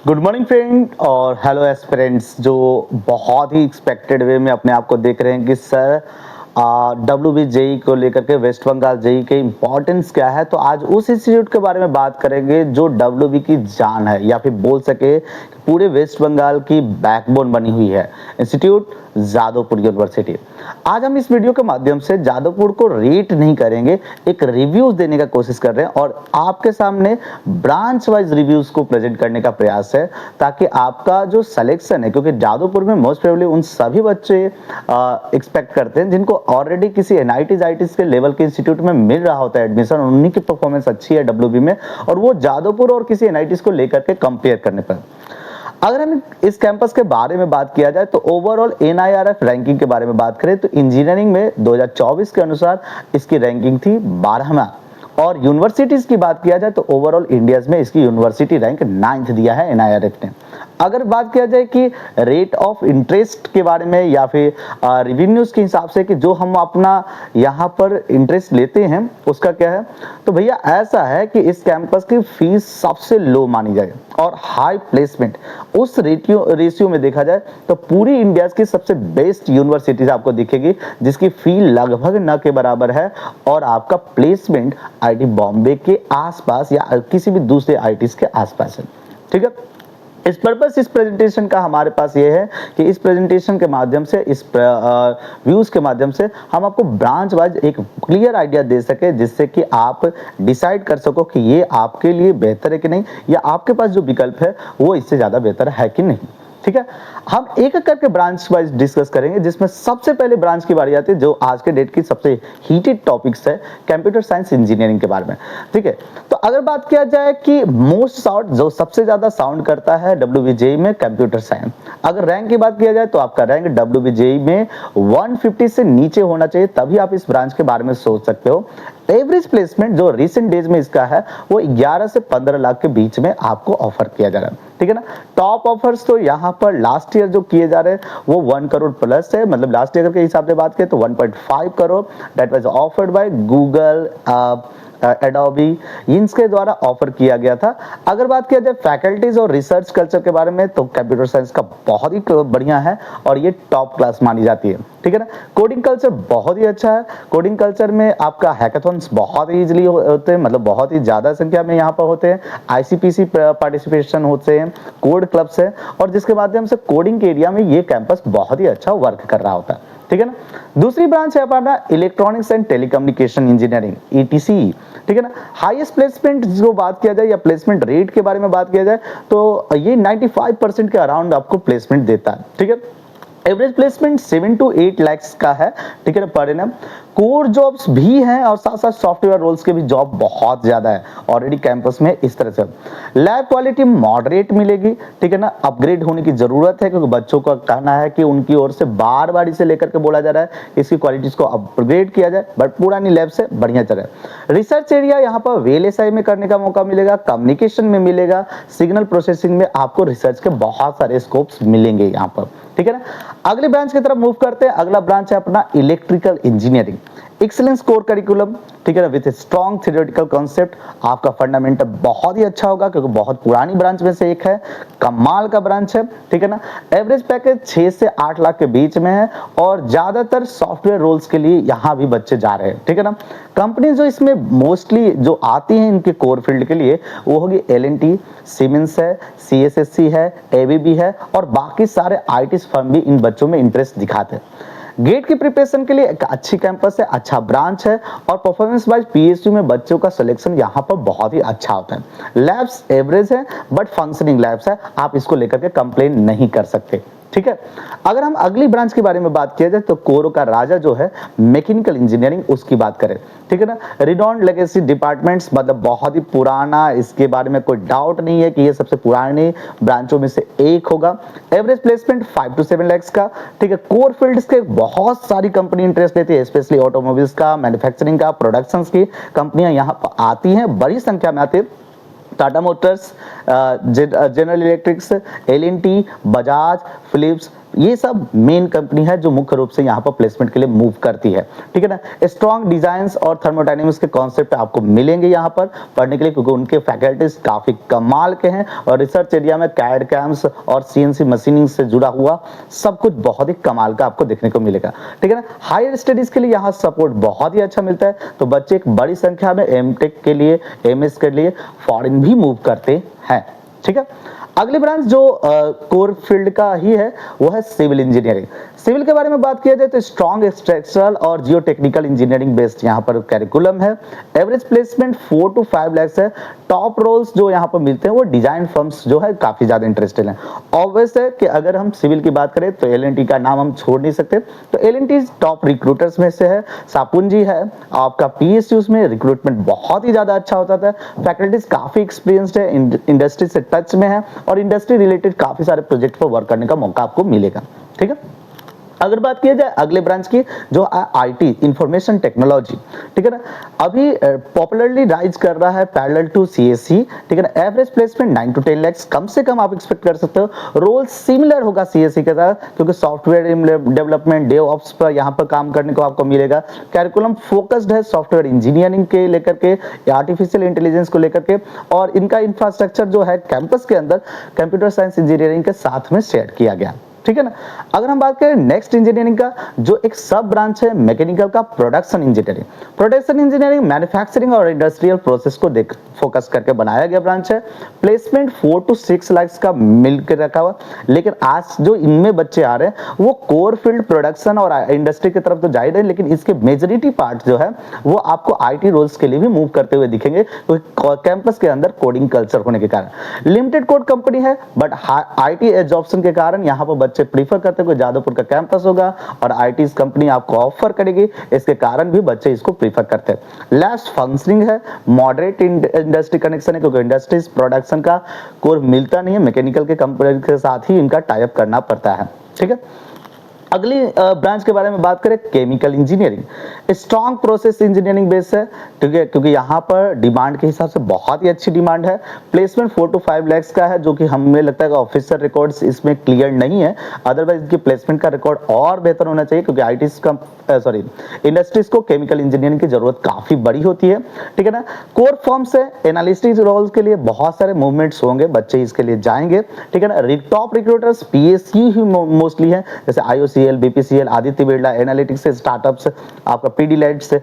Good morning friend और hello aspirants जो बहुत ही एक्सपेक्टेड वे में अपने आप को देख रहे हैं कि सर डब्ल्यू बी जेई को लेकर के वेस्ट बंगाल जेई के इम्पोर्टेंस क्या है। तो आज उस इंस्टीट्यूट के बारे में बात करेंगे जो डब्ल्यू बी की जान है या फिर बोल सके कि पूरे वेस्ट बंगाल की बैकबोन बनी हुई है, इंस्टीट्यूट जादवपुर यूनिवर्सिटी। आज हम इस वीडियो के माध्यम से जादवपुर को रेट नहीं करेंगे, एक रिव्यूज देने का कोशिश कर रहे हैं और आपके सामने ब्रांच वाइज रिव्यूज को प्रेजेंट करने का प्रयास है ताकि आपका जो सिलेक्शन है, क्योंकि जादवपुर में मोस्ट प्रोबेबली उन सभी बच्चे एक्सपेक्ट करते हैं जिनको ऑलरेडी किसी एनआईटीज आईटीज के लेवल के इंस्टीट्यूट में मिल रहा होता है एडमिशन, उन्हीं की परफॉर्मेंस अच्छी है डब्ल्यूबी में और वो जादवपुर और किसी एनआईटीज को लेकर के कंपेयर करने पर। अगर हम इस कैंपस के बारे में बात किया जाए तो ओवरऑल एनआईआरएफ रैंकिंग के बारे में बात करें तो इंजीनियरिंग में 2024 के अनुसार इसकी रैंकिंग थी 12वां और यूनिवर्सिटीज की बात किया जाए तो ओवरऑल इंडिया में इसकी यूनिवर्सिटी रैंक 9th दिया है एनआईआरएफ ने। अगर बात किया जाए कि रेट ऑफ इंटरेस्ट के बारे में या फिर रिवेन्यूज के हिसाब से कि जो हम अपना यहाँ पर इंटरेस्ट लेते हैं उसका क्या है, तो भैया ऐसा है कि इस कैंपस की फीस सबसे लो मानी जाए और हाई प्लेसमेंट उस रेशियो में देखा जाए तो पूरी इंडिया की सबसे बेस्ट यूनिवर्सिटीज आपको दिखेगी जिसकी फी लगभग न के बराबर है और आपका प्लेसमेंट आईटी बॉम्बे के आसपास या किसी भी दूसरे आईटीज के आसपास है। ठीक है, इस पर्पस इस प्रेजेंटेशन का हमारे पास ये है कि इस प्रेजेंटेशन के माध्यम से इस व्यूज के माध्यम से हम आपको ब्रांच वाइज एक क्लियर आइडिया दे सके जिससे कि आप डिसाइड कर सको कि ये आपके लिए बेहतर है कि नहीं या आपके पास जो विकल्प है वो इससे ज्यादा बेहतर है कि नहीं। ठीक है, हम एक एक करके ब्रांच वाइज डिस्कस करेंगे जिसमें सबसे पहले ब्रांच की बारी आती है जो आज के डेट की सबसे हीटेड टॉपिक्स है कंप्यूटर साइंस इंजीनियरिंग के बारे में। ठीक है, तो अगर बात किया जाए कि मोस्ट साउंड जो सबसे ज्यादा साउंड करता है डब्ल्यूबीजेई में कंप्यूटर साइंस, अगर रैंक की बात किया जाए तो आपका रैंक डब्ल्यूबीजेई में 150 से नीचे होना चाहिए तभी आप इस ब्रांच के बारे में सोच सकते हो। एवरेज प्लेसमेंट जो रिसेंट डेज में इसका है वो 11 से 15 लाख के बीच में आपको ऑफर किया जा रहा है। ठीक है ना, टॉप ऑफर्स तो यहाँ पर लास्ट ईयर जो किए जा रहे हैं वो 1 करोड़ प्लस है, मतलब लास्ट ईयर के हिसाब से बात करें तो 1.5 crore that was offered by Google Adobe इनके द्वारा ऑफर किया गया था। अगर बात किया जाए फैकल्टीज और रिसर्च कल्चर के बारे में तो कंप्यूटर साइंस का बहुत ही बढ़िया है और ये टॉप क्लास मानी जाती है। ठीक है ना, कोडिंग कल्चर बहुत ही अच्छा है। कोडिंग कल्चर में आपका हैकाथॉन्स बहुत ही इजीली होते हैं, मतलब बहुत ही ज्यादा संख्या में यहाँ पर होते हैं। आईसीपीसी पार्टिसिपेशन होते हैं, कोड क्लब्स है और जिसके माध्यम से कोडिंग के एरिया में ये कैंपस बहुत ही अच्छा वर्क कर रहा होता है। ठीक है ना, दूसरी ब्रांच है अपना electronics and telecommunication engineering etc. ठीक है ना, हाईएस्ट प्लेसमेंट जो बात किया जाए या प्लेसमेंट रेट के बारे में बात किया जाए तो ये 95% के अराउंड आपको प्लेसमेंट देता है। ठीक है, एवरेज प्लेसमेंट 7 to 8 लाख का है। ठीक है ना, पर एनम कोर जॉब्स भी हैं और साथ साथ सॉफ्टवेयर रोल्स के भी जॉब बहुत ज्यादा है ऑलरेडी कैंपस में। इस तरह से लैब क्वालिटी मॉडरेट मिलेगी। ठीक है ना, अपग्रेड होने की जरूरत है क्योंकि बच्चों का कहना है कि उनकी ओर से बार बार इसे लेकर के बोला जा रहा है इसकी क्वालिटीज को अपग्रेड किया जाए, बट पुरानी लैब से बढ़िया चल रहा है। रिसर्च एरिया यहाँ पर वीएलएसआई में करने का मौका मिलेगा, कम्युनिकेशन में मिलेगा, सिग्नल प्रोसेसिंग में आपको रिसर्च के बहुत सारे स्कोप्स मिलेंगे यहाँ पर। ठीक है ना, अगले ब्रांच की तरफ मूव करते हैं। अगला ब्रांच है अपना electrical engineering excellence core curriculum. ठीक है ना, विद स्ट्रॉन्ग थ्योरेटिकल कॉन्सेप्ट आपका फंडामेंटल बहुत ही अच्छा होगा क्योंकि बहुत पुरानी ब्रांच में से एक है, कमाल का ब्रांच है। ठीक है ना, एवरेज पैकेज 6 से 8 लाख के बीच में है और ज्यादातर सॉफ्टवेयर रोल्स के लिए यहाँ भी बच्चे जा रहे हैं। ठीक है ना, कंपनी जो इसमें मोस्टली जो आती हैं इनके कोर फील्ड के लिए वो होगी एल&टी, सीमेंस है, सीएसएससी है, एबीबी है और बाकी सारे आईटी फर्म भी इन बच्चों में इंटरेस्ट दिखाते हैं। गेट की प्रिपरेशन के लिए एक अच्छी कैंपस है, अच्छा ब्रांच है और परफॉर्मेंस वाइज पीएसयू में बच्चों का सिलेक्शन यहाँ पर बहुत ही अच्छा होता है। लैब्स एवरेज है बट फंक्शनिंग लैब्स है, आप इसको लेकर के कंप्लेन नहीं कर सकते। ठीक है, अगर हम अगली ब्रांच के बारे में बात किया जाए तो कोरो का राजा जो है मैकेनिकल इंजीनियरिंग उसकी बात करें। ठीक है ना, रिनॉन्ड लेगेसी डिपार्टमेंट्स, मतलब बहुत ही पुराना, इसके बारे में कोई डाउट नहीं है कि ये सबसे पुरानी ब्रांचों में से एक होगा। एवरेज प्लेसमेंट 5 to 7 लाख का। ठीक है, कोर फील्ड्स के बहुत सारी कंपनी इंटरेस्ट लेती है, स्पेशली ऑटोमोबाइल्स का, मैन्युफैक्चरिंग का, प्रोडक्शंस की कंपनियां यहाँ पर आती हैं, बड़ी संख्या में आती है। Tata Motors, General Electrics, L&T, Bajaj, Philips, ये सब मेन कंपनी है जो मुख्य रूप से यहाँ पर प्लेसमेंट के लिए मूव करती है, ठीक है ना। स्ट्रॉन्ग डिजाइन और थर्मोडायनेमिक्स के कॉन्सेप्ट आपको मिलेंगे यहाँ पर पढ़ने के लिए, क्योंकि उनके फैकल्टीज काफी कमाल के हैं और रिसर्च एरिया में कैड कैम्स और सीएनसी मशीनिंग से जुड़ा हुआ सब कुछ बहुत ही कमाल का आपको देखने को मिलेगा, ठीक है ना। हायर स्टडीज के लिए यहाँ सपोर्ट बहुत ही अच्छा मिलता है, तो बच्चे एक बड़ी संख्या में एमटेक के लिए, एमएस के लिए फॉरेन भी मूव करते हैं, ठीक है। अगली ब्रांच जो कोर फील्ड का ही है वो है सिविल इंजीनियरिंग। सिविल के बारे में बात किया जाए तो स्ट्रॉन्ग स्ट्रक्चरल और जियो टेक्निकल इंजीनियरिंग बेस्ड यहाँ पर कैरिकुलम है। एवरेज प्लेसमेंट 4 to 5 लाख है। टॉप रोल्स जो यहाँ पर मिलते हैं वो डिजाइन फर्म्स जो है काफी ज्यादा इंटरेस्टेड हैं। ऑब्वियस है कि अगर हम सिविल की बात करें तो एल&टी का नाम हम छोड़ नहीं सकते, तो एल&टी टॉप रिक्रूटर्स में से है। सापुन जी है आपका पीएसयूज में रिक्रूटमेंट बहुत ही ज्यादा अच्छा होता था, फैकल्टीज काफी एक्सपीरियंस्ड है, इंडस्ट्री से टच में है और इंडस्ट्री रिलेटेड काफी सारे प्रोजेक्ट पर वर्क करने का मौका आपको मिलेगा, ठीक है। अगर बात किया जाए अगले ब्रांच की जो आईटी इंफॉर्मेशन टेक्नोलॉजी, ठीक है ना, अभी पॉपुलरली राइज कर रहा है पैरेलल टू सीएससी, ठीक है ना। एवरेज प्लेसमेंट 9 to 10 लाख कम से कम आप एक्सपेक्ट कर सकते हो। रोल सिमिलर होगा सीएससी के साथ, क्योंकि सॉफ्टवेयर डेवलपमेंट डेवऑप्स पर यहाँ पर काम करने को आपको मिलेगा। कैरिकुलम फोकस्ड है सॉफ्टवेयर इंजीनियरिंग के लेकर के, आर्टिफिशियल इंटेलिजेंस को लेकर के, और इनका इंफ्रास्ट्रक्चर जो है कैंपस के अंदर कंप्यूटर साइंस इंजीनियरिंग के साथ में शेयर किया गया, ठीक है ना। अगर हम बात करें नेक्स्ट इंजीनियरिंग का जो एक सब ब्रांच है मैकेनिकल का, production engineering. Production engineering manufacturing और इंडस्ट्रियल प्रोसेस को देख फोकस करके बनाया गया ब्रांच है। प्लेसमेंट 4 to 6 लाख का मिल के रखा हुआ, लेकिन आज जो इनमें बच्चे आ रहे हैं वो कोर फील्ड प्रोडक्शन और इंडस्ट्री की तरफ तो जा ही रहे हैं, लेकिन इसके मेजोरिटी पार्ट जो है वो आपको आईटी रोल्स के लिए भी मूव करते हुए दिखेंगे, क्योंकि कैंपस के अंदर कोडिंग कल्चर होने के कारण। लिमिटेड कोड कंपनी है, बट आईटी एब्जॉर्प्शन के कारण यहाँ पर बच्चे प्रीफर करते हैं, जादवपुर का कैंपस होगा और आईटी कंपनी आपको ऑफर करेगी, इसके कारण भी बच्चे इसको प्रीफर करते हैं। लेस फंक्शनिंग है, मॉडरेट इंडस्ट्री कनेक्शन है, क्योंकि इंडस्ट्रीज प्रोडक्शन का कोर मिलता नहीं है, मैकेनिकल के कंपनी के साथ ही इनका टाई अप करना पड़ता है, ठीक है। अगली ब्रांच के बारे में बात करें chemical engineering. Strong process engineering base है, ठीक है, क्योंकि यहाँ पर डिमांड के हिसाब से बहुत ही अच्छी डिमांड है। प्लेसमेंट 4 to 5 लाख का है, जो कि हमें लगता है कि ऑफिसर रिकॉर्ड्स इसमें क्लियर नहीं है, अदरवाइज इनकी प्लेसमेंट का रिकॉर्ड और बेहतर होना चाहिए, क्योंकि इंडस्ट्रीज को केमिकल इंजीनियरिंग की जरूरत काफी बड़ी होती है, ठीक है ना। कोर फॉर्म से एनालिस्टिक रोल्स के लिए बहुत सारे मूवमेंट्स होंगे, बच्चे इसके लिए जाएंगे, ठीक है ना। टॉप रिक्रूटर्स पीएसयू ही मोस्टली है, जैसे IOCL, BPCL, Aditya Birla, analytics से स्टार्टअप्स, आपका पीडीलैट से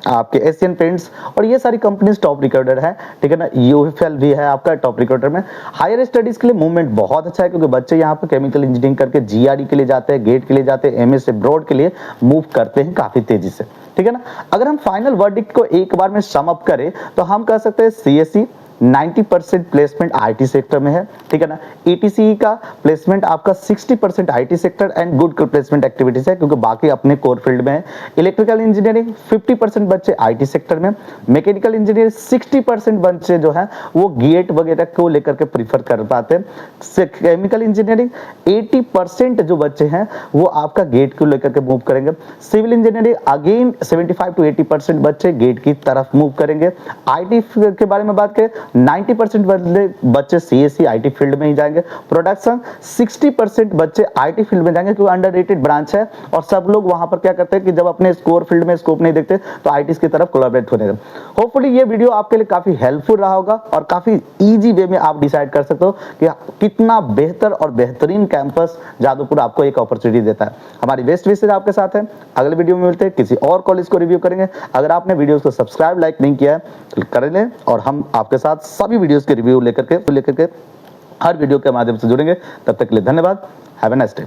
आपके एशियन पेंट्स, और ये सारी कंपनीज टॉप रिक्रूटर है, ठीक है ना। यूएफएल भी है आपका टॉप रिक्रूटर में। हायर स्टडीज के लिए मूवमेंट बहुत अच्छा है, क्योंकि बच्चे यहाँ पर केमिकल इंजीनियरिंग करके जीआरई के लिए जाते हैं, गेट के लिए जाते हैं, एमएस ब्रॉड के लिए मूव करते हैं काफी तेजी से, ठीक है ना। अगर हम फाइनल वर्डिक्ट को एक बार में सम अप करें तो हम कह सकते हैं सीएससी 90% प्लेसमेंट आईटी सेक्टर में है, ठीक है ना। ईटीसी का प्लेसमेंट आपका 60% IT sector and good placement activities है, क्योंकि बाकी अपने कोर फील्ड में है। इलेक्ट्रिकल इंजीनियरिंग 50% बच्चे आईटी सेक्टर में, मैकेनिकल इंजीनियरिंग 60% बच्चे जो है वो गेट वगैरह को लेकर के प्रीफर कर पाते हैं। केमिकल इंजीनियरिंग 80% जो बच्चे हैं वो आपका गेट को लेकर के मूव करेंगे। सिविल इंजीनियरिंग अगेन 75 to 80% बच्चे गेट की तरफ मूव करेंगे। आईटी के बारे में बात करें 90% बच्चे सीएससी आईटी फील्ड में ही जाएंगे। प्रोडक्शन 60% बच्चे आईटी फील्ड में जाएंगे, क्योंकि अंडररेटेड ब्रांच है और सब लोग वहां पर क्या करते हैं कि जब अपने स्कोर फील्ड में स्कोप नहीं देखते तो आईटी की तरफ कोलैबोरेट होने लगते। होपफुली ये वीडियो आपके लिए काफी हेल्पफुल रहा होगा और काफी इजी वे में आप डिसाइड कर सकते हो कि कितना बेहतर और बेहतरीन कैंपस जादवपुर आपको एक अपॉर्चुनिटी देता है। हमारी बेस्ट विशेष आपके साथ है। अगले वीडियो में मिलते हैं, किसी और कॉलेज को रिव्यू करेंगे। अगर आपने वीडियो को सब्सक्राइब लाइक नहीं किया है तो कर लें, और हम आपके साथ सभी वीडियोस के रिव्यू लेकर के हर वीडियो के माध्यम से जुड़ेंगे। तब तक के लिए धन्यवाद। Have a nice day.